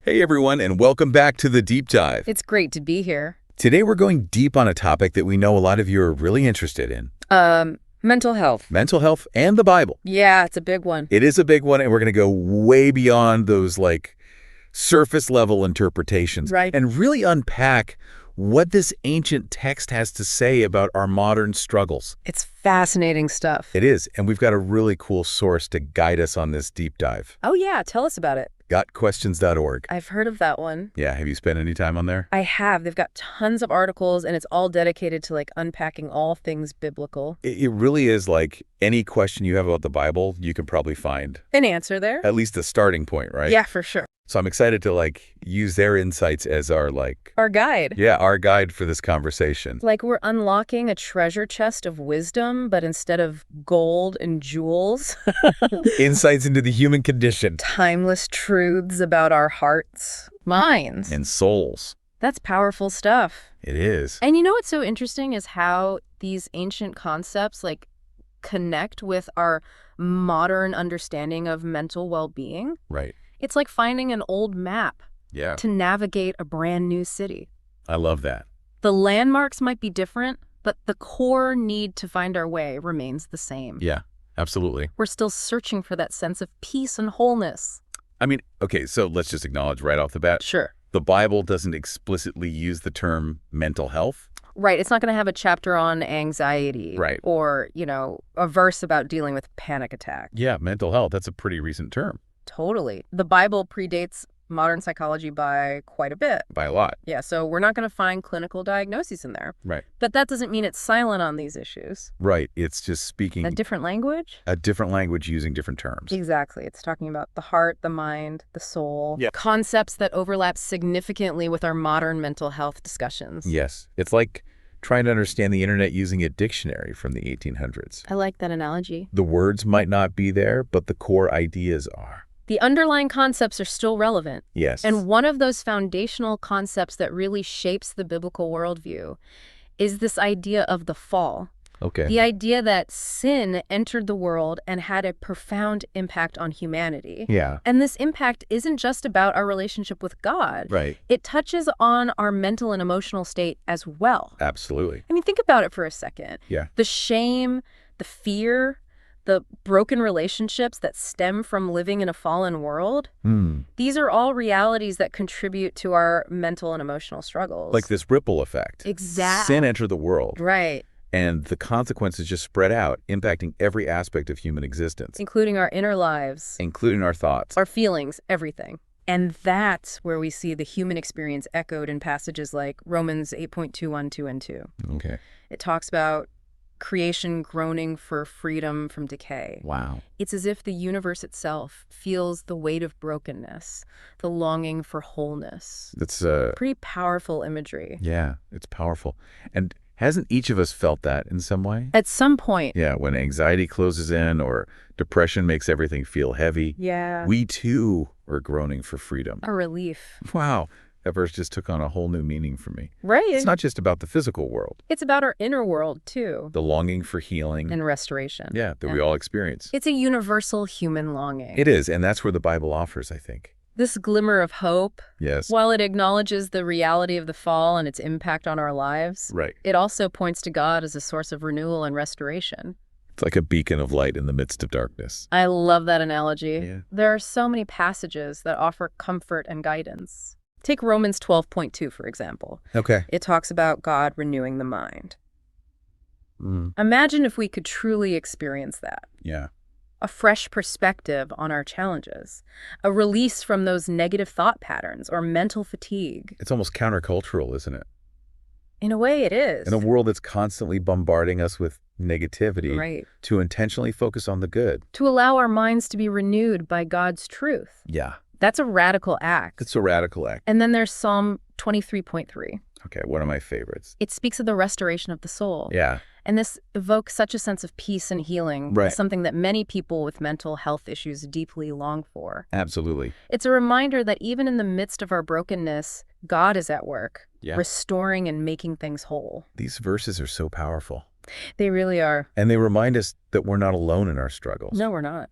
Hey everyone, and welcome back to the Deep Dive. It's great to be here. Today we're going deep on a topic that we know a lot of you are really interested in. Mental health. Mental health and the Bible. Yeah, it's a big one. It is a big one, and we're going to go way beyond those surface level interpretations. Right. And really unpack what this ancient text has to say about our modern struggles. It's fascinating stuff. It is, and we've got a really cool source to guide us on this deep dive. Oh yeah, tell us about it. Gotquestions.org. I've heard of that one. Yeah, have you spent any time on there? I have. They've got tons of articles, and it's all dedicated to unpacking all things biblical. It really is any question you have about the Bible, you can probably find An answer there? at least a starting point, right? Yeah, for sure. So I'm excited to use their insights as our Our guide. yeah, our guide for this conversation. Like we're unlocking a treasure chest of wisdom, but instead of gold and jewels, Insights into the human condition timeless truths about our hearts, minds. and souls. That's powerful stuff. It is. And you know what's so interesting is how these ancient concepts connect with our modern understanding of mental well-being. Right. It's like finding an old map Yeah. to navigate a brand new city. I love that. The landmarks might be different, but the core need to find our way remains the same. Yeah, absolutely. We're still searching for that sense of peace and wholeness. I mean, okay, so let's just acknowledge right off the bat, Sure. the Bible doesn't explicitly use the term mental health. Right. It's not going to have a chapter on anxiety. Right. Or, a verse about dealing with panic attack. Yeah, mental health, that's a pretty recent term. Totally. The Bible predates modern psychology by quite a bit. By a lot. Yeah, so we're not going to find clinical diagnoses in there. Right. But that doesn't mean it's silent on these issues. Right. It's just speaking A different language? a different language using different terms. Exactly. It's talking about the heart, the mind, the soul. Yeah. Concepts that overlap significantly with our modern mental health discussions. Yes. It's like trying to understand the internet using a dictionary from the 1800s. I like that analogy. The words might not be there, but the core ideas are. The underlying concepts are still relevant. Yes. And one of those foundational concepts that really shapes the biblical worldview is this idea of the fall. Okay. The idea that sin entered the world and had a profound impact on humanity. Yeah. And this impact isn't just about our relationship with God. Right. It touches on our mental and emotional state as well. Absolutely. I mean, think about it for a second. Yeah. The shame, the fear, the broken relationships that stem from living in a fallen world, these are all realities that contribute to our mental and emotional struggles. Like this ripple effect. Exactly. Sin entered the world. Right. And the consequences just spread out, impacting every aspect of human existence, Including our inner lives, including our thoughts. our feelings, everything. And that's where we see the human experience echoed in passages like Romans 8.2:1, 2, and 2. Okay. It talks about creation groaning for freedom from decay. Wow. It's as if the universe itself feels the weight of brokenness, the longing for wholeness. That's Pretty powerful imagery. yeah, it's powerful. And hasn't each of us felt that in some way? At some point. Yeah, when anxiety closes in or depression makes everything feel heavy, Yeah. we too are groaning for freedom. A relief. Wow, that verse just took on a whole new meaning for me. Right. It's not just about the physical world, It's about our inner world, too. the longing for healing, And restoration. yeah, that we all experience. It's a universal human longing. It is, and that's where the Bible offers, I think. This glimmer of hope, Yes. while it acknowledges the reality of the fall and its impact on our lives, Right. it also points to God as a source of renewal and restoration. It's like a beacon of light in the midst of darkness. I love that analogy. Yeah. There are so many passages that offer comfort and guidance. Take Romans 12.2, for example. Okay. It talks about God renewing the mind. Mm, Imagine if we could truly experience that. yeah. A fresh perspective on our challenges. A release from those negative thought patterns or mental fatigue. It's almost countercultural, isn't it? In a way, it is. In a world that's constantly bombarding us with negativity, Right. to intentionally focus on the good. To allow our minds to be renewed by God's truth. Yeah. That's a radical act. It's a radical act. And then there's Psalm 23.3. Okay, one of my favorites. It speaks of the restoration of the soul. Yeah. And this evokes such a sense of peace and healing, Right. something that many people with mental health issues deeply long for. Absolutely. It's a reminder that even in the midst of our brokenness, God is at work, Yeah. restoring and making things whole. These verses are so powerful. They really are. And they remind us that we're not alone in our struggles. No, we're not.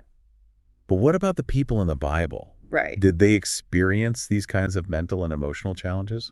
But what about the people in the Bible? Right. Did they experience these kinds of mental and emotional challenges?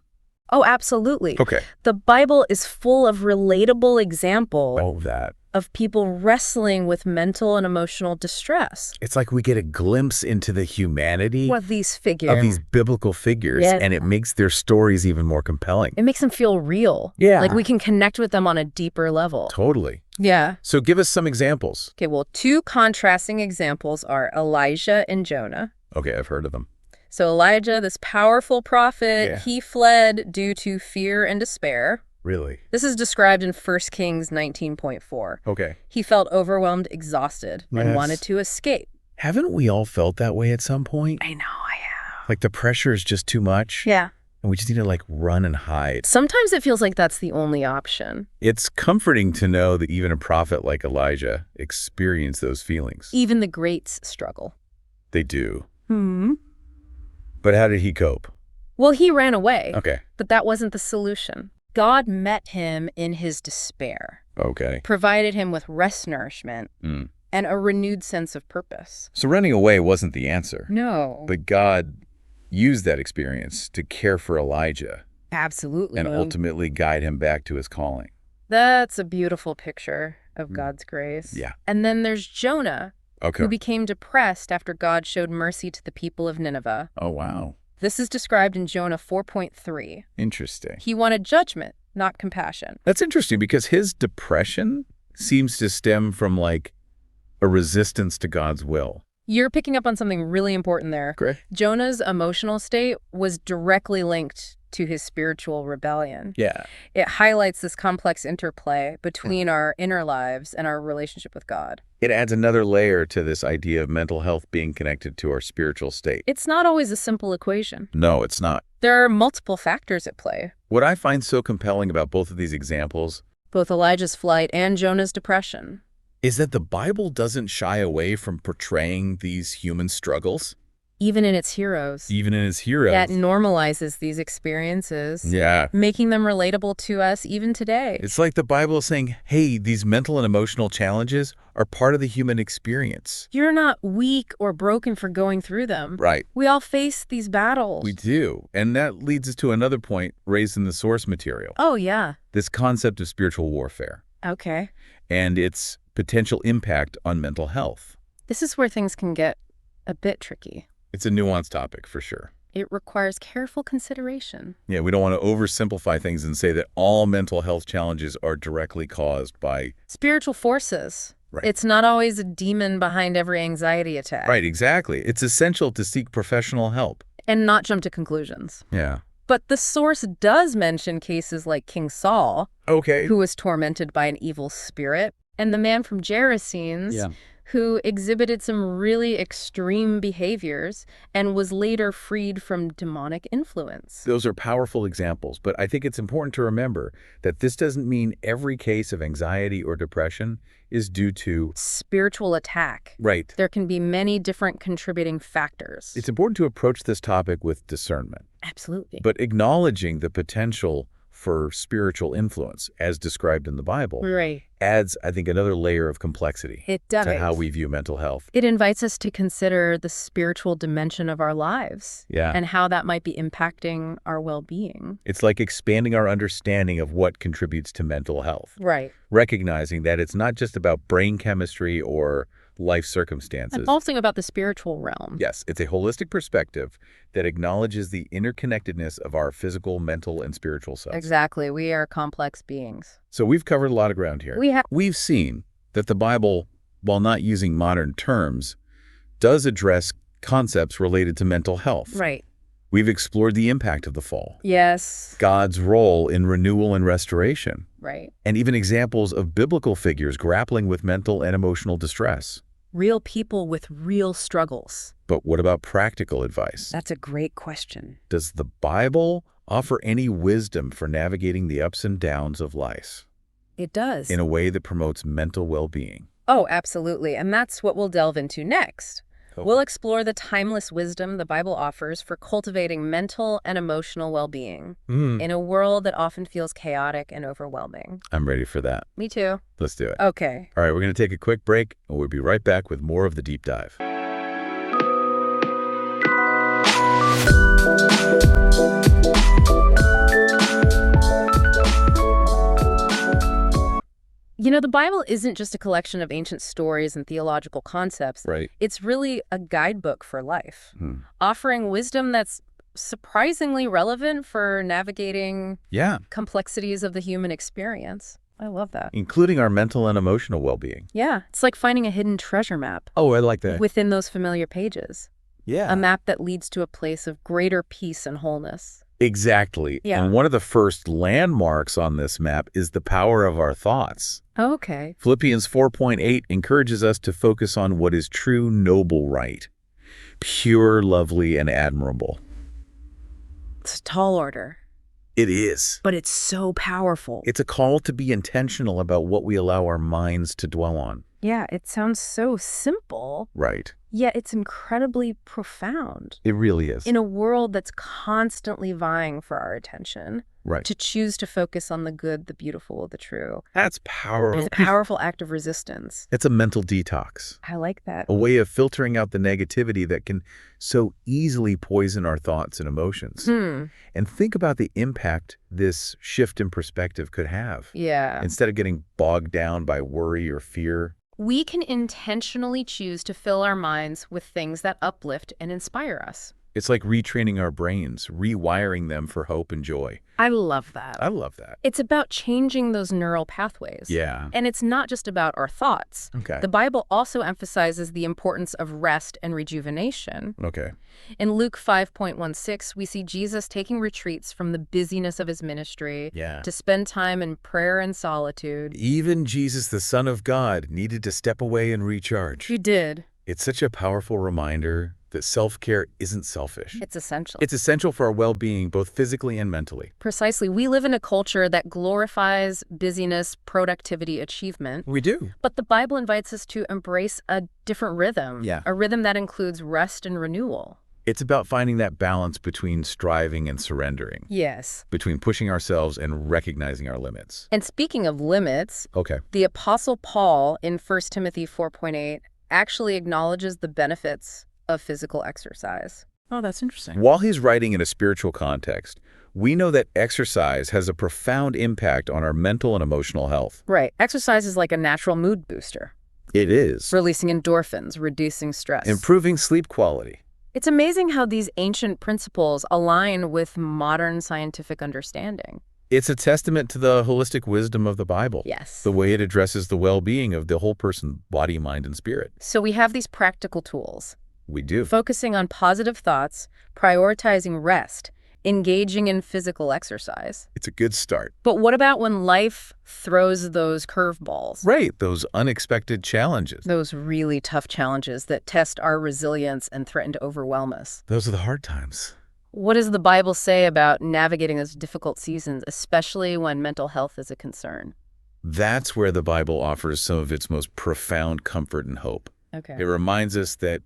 Oh, absolutely. Okay. The Bible is full of relatable examples Oh, that. of people wrestling with mental and emotional distress. It's like we get a glimpse into the humanity What these of figures. these biblical figures, Yeah. and it makes their stories even more compelling. It makes them feel real. Yeah. Like we can connect with them on a deeper level. Totally. Yeah. So give us some examples. Okay, well, two contrasting examples are Elijah and Jonah. Okay, I've heard of them. So Elijah, this powerful prophet, Yeah. he fled due to fear and despair. Really? This is described in 1 Kings 19.4. Okay. He felt overwhelmed, exhausted, and Yes. wanted to escape. Haven't we all felt that way at some point? I know, I have. Like the pressure is just too much? Yeah. And we just need to like run and hide. Sometimes it feels like that's the only option. It's comforting to know that even a prophet like Elijah experienced those feelings. Even the greats struggle. They do. Hmm. But how did he cope? Well, he ran away, Okay. but that wasn't the solution. God met him in his despair, Okay. provided him with rest nourishment, Mm. and a renewed sense of purpose. So running away wasn't the answer. No. But God used that experience to care for Elijah Absolutely. and ultimately guide him back to his calling. That's a beautiful picture of God's grace. Yeah. And then there's Jonah, Okay. who became depressed after God showed mercy to the people of Nineveh. Oh, wow. This is described in Jonah 4.3. Interesting. He wanted judgment, not compassion. That's interesting because his depression seems to stem from like a resistance to God's will. You're picking up on something really important there. Great. Jonah's emotional state was directly linked to his spiritual rebellion. Yeah. It highlights this complex interplay between our inner lives and our relationship with God. It adds another layer to this idea of mental health being connected to our spiritual state. It's not always a simple equation. No, it's not. There are multiple factors at play. What I find so compelling about both of these examples Both Elijah's flight and Jonah's depression. is that the Bible doesn't shy away from portraying these human struggles, Even in its heroes. even in its heroes. That normalizes these experiences, Yeah. making them relatable to us even today. It's like the Bible is saying, hey, these mental and emotional challenges are part of the human experience. You're not weak or broken for going through them. Right. We all face these battles. We do. And that leads us to another point raised in the source material, Oh, yeah. this concept of spiritual warfare Okay. and its potential impact on mental health. This is where things can get a bit tricky. It's a nuanced topic for sure. It requires careful consideration. Yeah, we don't want to oversimplify things and say that all mental health challenges are directly caused by... Spiritual forces. Right. It's not always a demon behind every anxiety attack. Right, exactly. It's essential to seek professional help. And not jump to conclusions. Yeah. But the source does mention cases like King Saul, Okay. who was tormented by an evil spirit, and the man from Gerasenes, Yeah. who exhibited some really extreme behaviors and was later freed from demonic influence. Those are powerful examples, but I think it's important to remember that this doesn't mean every case of anxiety or depression is due to... Spiritual attack. Right. There can be many different contributing factors. It's important to approach this topic with discernment, Absolutely. but acknowledging the potential for spiritual influence, as described in the Bible, Right. adds, I think, another layer of complexity It does. to how we view mental health. It invites us to consider the spiritual dimension of our lives Yeah. and how that might be impacting our well-being. It's like expanding our understanding of what contributes to mental health, Right. recognizing that it's not just about brain chemistry or life circumstances. And also about the spiritual realm. Yes, it's a holistic perspective that acknowledges the interconnectedness of our physical, mental, and spiritual selves. Exactly. We are complex beings. So we've covered a lot of ground here. We've seen that the Bible, while not using modern terms, does address concepts related to mental health. Right. We've explored the impact of the fall, Yes. God's role in renewal and restoration, Right. and even examples of biblical figures grappling with mental and emotional distress. Real people with real struggles. But what about practical advice? That's a great question. Does the Bible offer any wisdom for navigating the ups and downs of life It does. in a way that promotes mental well-being? Oh, absolutely. And that's what we'll delve into next. Okay. We'll explore the timeless wisdom the Bible offers for cultivating mental and emotional well-being in a world that often feels chaotic and overwhelming. I'm ready for that. Me too. Let's do it. Okay. All right, we're going to take a quick break, and we'll be right back with more of the deep dive. The Bible isn't just a collection of ancient stories and theological concepts. Right. It's really a guidebook for life, offering wisdom that's surprisingly relevant for navigating complexities of the human experience. I love that. Including our mental and emotional well-being. Yeah, it's like finding a hidden treasure map. Oh, I like that. Within those familiar pages. Yeah. A map that leads to a place of greater peace and wholeness. Exactly. Yeah. And one of the first landmarks on this map is the power of our thoughts. Okay. Philippians 4.8 encourages us to focus on what is true, noble, right, pure, lovely, and admirable. It's a tall order. It is. But it's so powerful. It's a call to be intentional about what we allow our minds to dwell on. Yeah, it sounds so simple. Right. Yet it's incredibly profound. It really is. In a world that's constantly vying for our attention. Right. To choose to focus on the good, the beautiful, the true. That's powerful. It's a powerful act of resistance. It's a mental detox. I like that. A way of filtering out the negativity that can so easily poison our thoughts and emotions. And think about the impact this shift in perspective could have. Yeah. Instead of getting bogged down by worry or fear. We can intentionally choose to fill our minds with things that uplift and inspire us. It's like retraining our brains, rewiring them for hope and joy. I love that. I love that. It's about changing those neural pathways. Yeah. And it's not just about our thoughts. Okay. The Bible also emphasizes the importance of rest and rejuvenation. Okay. In Luke 5.16, we see Jesus taking retreats from the busyness of his ministry to spend time in prayer and solitude. Even Jesus, the Son of God, needed to step away and recharge. He did. It's such a powerful reminder that self-care isn't selfish. It's essential. It's essential for our well-being, both physically and mentally. Precisely. We live in a culture that glorifies busyness, productivity, achievement. We do. But the Bible invites us to embrace a different rhythm. Yeah. A rhythm that includes rest and renewal. It's about finding that balance between striving and surrendering. Yes. Between pushing ourselves and recognizing our limits. And speaking of limits, the Apostle Paul in 1 Timothy 4.8 actually acknowledges the benefits of physical exercise. Oh, that's interesting. While he's writing in a spiritual context, we know that exercise has a profound impact on our mental and emotional health. Right. Exercise is like a natural mood booster. It is. Releasing endorphins, reducing stress. Improving sleep quality. It's amazing how these ancient principles align with modern scientific understanding. It's a testament to the holistic wisdom of the Bible. Yes. The way it addresses the well-being of the whole person, body, mind, and spirit. So we have these practical tools. We do. Focusing on positive thoughts, prioritizing rest, engaging in physical exercise. It's a good start. But what about when life throws those curveballs? Right, those unexpected challenges. Those really tough challenges that test our resilience and threaten to overwhelm us. Those are the hard times. What does the Bible say about navigating those difficult seasons, especially when mental health is a concern? That's where the Bible offers some of its most profound comfort and hope. Okay. It reminds us that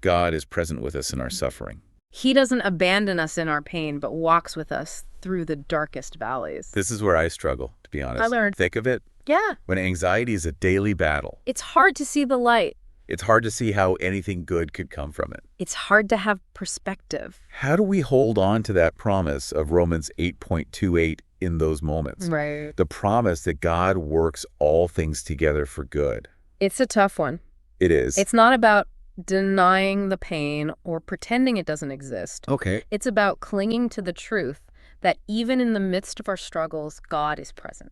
God is present with us in our suffering. He doesn't abandon us in our pain, but walks with us through the darkest valleys. This is where I struggle, to be honest. I learned. Thick of it. Yeah. When anxiety is a daily battle. It's hard to see the light. It's hard to see how anything good could come from it. It's hard to have perspective. How do we hold on to that promise of Romans 8.28 in those moments? Right. The promise that God works all things together for good. It's a tough one. It is. It's not about denying the pain or pretending it doesn't exist. Okay. It's about clinging to the truth that even in the midst of our struggles, God is present.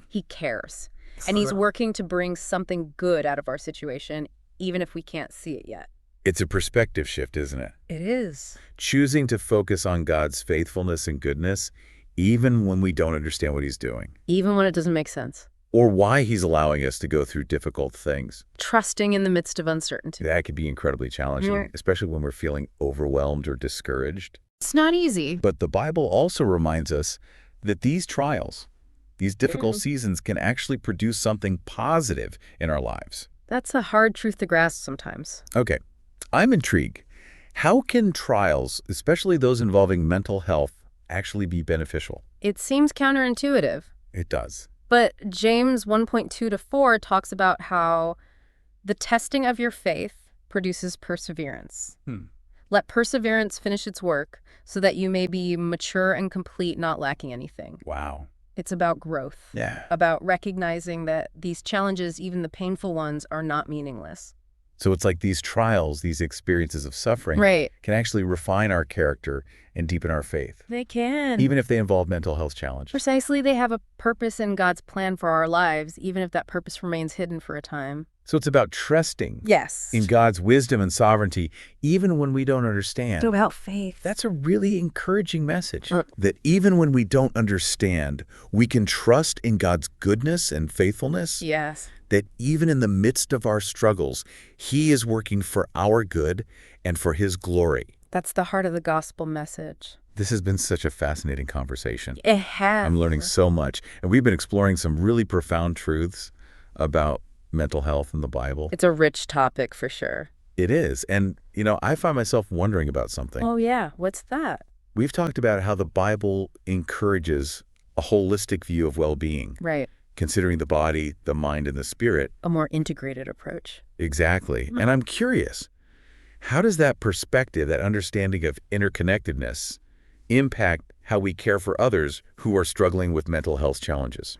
He cares. And he's working to bring something good out of our situation, even if we can't see it yet. It's a perspective shift, isn't it? It is. Choosing to focus on God's faithfulness and goodness, even when we don't understand what he's doing. Even when it doesn't make sense. Or why he's allowing us to go through difficult things. Trusting in the midst of uncertainty. That could be incredibly challenging, especially when we're feeling overwhelmed or discouraged. It's not easy. But the Bible also reminds us that these trials, these difficult seasons can actually produce something positive in our lives. That's a hard truth to grasp sometimes. Okay, I'm intrigued. How can trials, especially those involving mental health, actually be beneficial? It seems counterintuitive. It does. But James 1.2-4 talks about how the testing of your faith produces perseverance. Let perseverance finish its work so that you may be mature and complete, not lacking anything. Wow. It's about growth. Yeah. About recognizing that these challenges, even the painful ones, are not meaningless. So it's like these trials, these experiences of suffering can actually refine our character and deepen our faith. They can. Even if they involve mental health challenges. Precisely, they have a purpose in God's plan for our lives, even if that purpose remains hidden for a time. So it's about trusting Yes. in God's wisdom and sovereignty, even when we don't understand. It's about faith. That's a really encouraging message, that even when we don't understand, we can trust in God's goodness and faithfulness. Yes. That even in the midst of our struggles, He is working for our good and for His glory. That's the heart of the gospel message. This has been such a fascinating conversation. It has. I'm learning so much. And we've been exploring some really profound truths about mental health in the Bible. It's a rich topic for sure. It is. And, I find myself wondering about something. Oh, yeah. What's that? We've talked about how the Bible encourages a holistic view of well-being. Right. Considering the body, the mind, and the spirit. A more integrated approach. Exactly. And I'm curious, how does that perspective, that understanding of interconnectedness, impact how we care for others who are struggling with mental health challenges?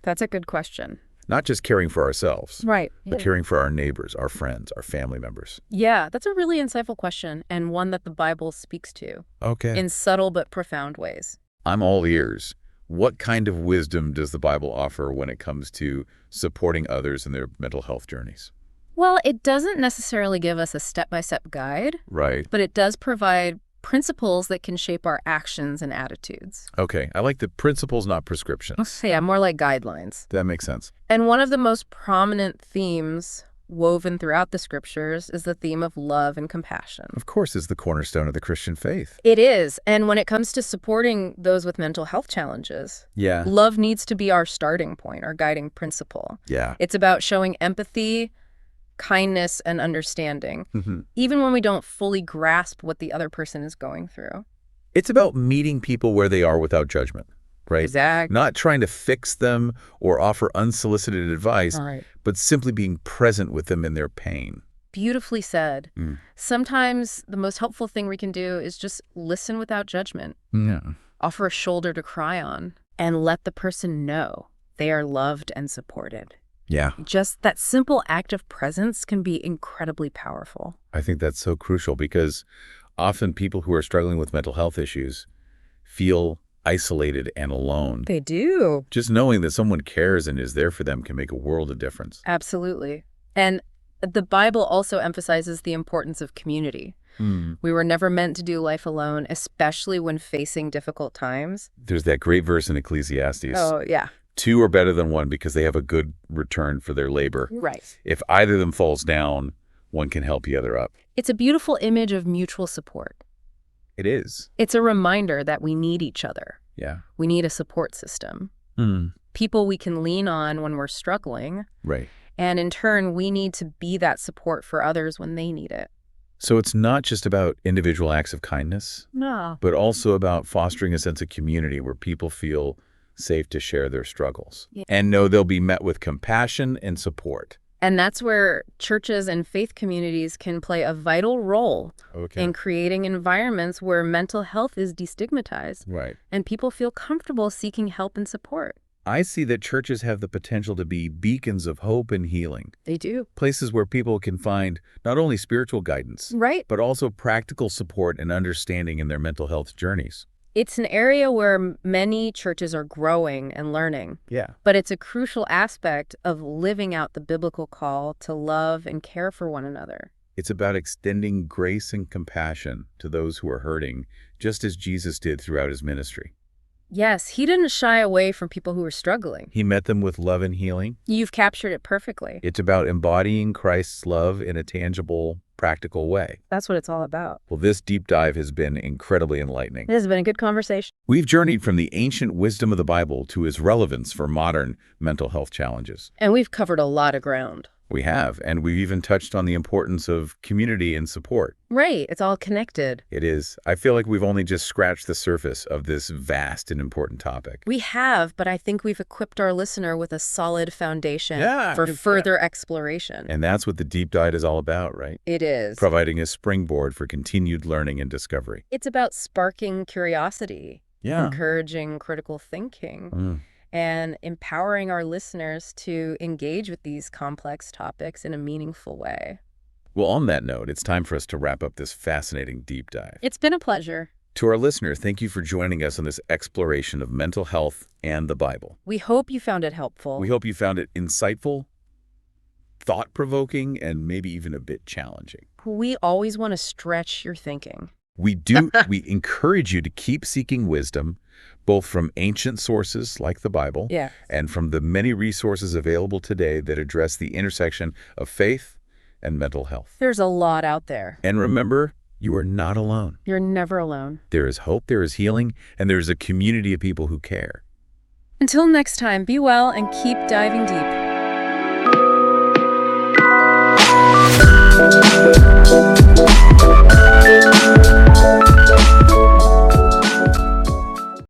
That's a good question. Not just caring for ourselves, right, but caring for our neighbors, our friends, our family members. Yeah, that's a really insightful question, and one that the Bible speaks to. Okay. In subtle but profound ways. I'm all ears. What kind of wisdom does the Bible offer when it comes to supporting others in their mental health journeys? Well, it doesn't necessarily give us a step-by-step guide. Right. But it does provide principles that can shape our actions and attitudes. Okay. I like the principles, not prescriptions. Yeah, more like guidelines. That makes sense. And one of the most prominent themes woven throughout the scriptures is the theme of love and compassion. Of course, it's the cornerstone of the Christian faith. It is. And when it comes to supporting those with mental health challenges, love needs to be our starting point, our guiding principle. Yeah. It's about showing empathy, kindness, and understanding, even when we don't fully grasp what the other person is going through. It's about meeting people where they are without judgment, right? Exactly. Not trying to fix them or offer unsolicited advice, but simply being present with them in their pain. Beautifully said. Sometimes the most helpful thing we can do is just listen without judgment. Yeah. Offer a shoulder to cry on and let the person know they are loved and supported. Yeah. Just that simple act of presence can be incredibly powerful. I think that's so crucial because often people who are struggling with mental health issues feel isolated and alone. They do. Just knowing that someone cares and is there for them can make a world of difference. Absolutely. And the Bible also emphasizes the importance of community. We were never meant to do life alone, especially when facing difficult times. There's that great verse in Ecclesiastes. Oh, yeah. 2 are better than 1 because they have a good return for their labor. Right. If either of them falls down, one can help the other up. It's a beautiful image of mutual support. It is. It's a reminder that we need each other. Yeah. We need a support system. People we can lean on when we're struggling. Right. And in turn, we need to be that support for others when they need it. So it's not just about individual acts of kindness. No. But also about fostering a sense of community where people feel safe to share their struggles and know they'll be met with compassion and support. And that's where churches and faith communities can play a vital role in creating environments where mental health is destigmatized. Right. And people feel comfortable seeking help and support. I see that churches have the potential to be beacons of hope and healing. They do. Places where people can find not only spiritual guidance, but also practical support and understanding in their mental health journeys. It's an area where many churches are growing and learning. Yeah. But it's a crucial aspect of living out the biblical call to love and care for one another. It's about extending grace and compassion to those who are hurting, just as Jesus did throughout his ministry. Yes, he didn't shy away from people who were struggling. He met them with love and healing. You've captured it perfectly. It's about embodying Christ's love in a tangible, practical way. That's what it's all about. Well, this deep dive has been incredibly enlightening. This has been a good conversation. We've journeyed from the ancient wisdom of the Bible to its relevance for modern mental health challenges. And we've covered a lot of ground. We have, and we've even touched on the importance of community and support. Right, it's all connected. It is. I feel like we've only just scratched the surface of this vast and important topic. We have, but I think we've equipped our listener with a solid foundation for further exploration. And that's what the deep dive is all about, right? It is. Providing a springboard for continued learning and discovery. It's about sparking curiosity, encouraging critical thinking, and empowering our listeners to engage with these complex topics in a meaningful way. Well, on that note, it's time for us to wrap up this fascinating deep dive. It's been a pleasure. To our listener, thank you for joining us on this exploration of mental health and the Bible. We hope you found it helpful. We hope you found it insightful, thought-provoking, and maybe even a bit challenging. We always want to stretch your thinking. We encourage you to keep seeking wisdom, both from ancient sources like the Bible, and from the many resources available today that address the intersection of faith and mental health. There's a lot out there. And remember, you are not alone. You're never alone. There is hope, there is healing, and there is a community of people who care. Until next time, be well and keep diving deep.